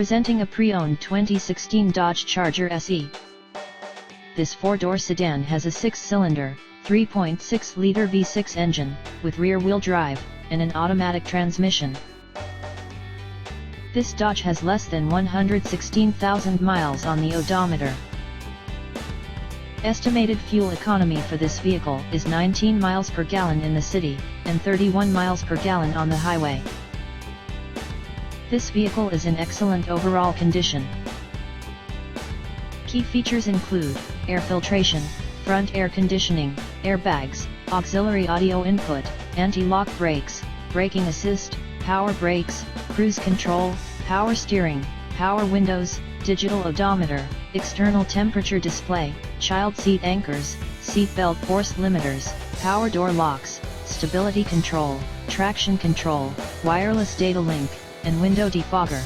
Presenting a pre-owned 2016 Dodge Charger SE. This four-door sedan has a six-cylinder, 3.6-liter V6 engine, with rear-wheel drive, and an automatic transmission. This Dodge has less than 116,000 miles on the odometer. Estimated fuel economy for this vehicle is 19 miles per gallon in the city, and 31 miles per gallon on the highway. This vehicle is in excellent overall condition. Key features include air filtration, front air conditioning, airbags, auxiliary audio input, anti-lock brakes, braking assist, power brakes, cruise control, power steering, power windows, digital odometer, external temperature display, child seat anchors, seat belt force limiters, power door locks, stability control, traction control, wireless data link, and window defogger.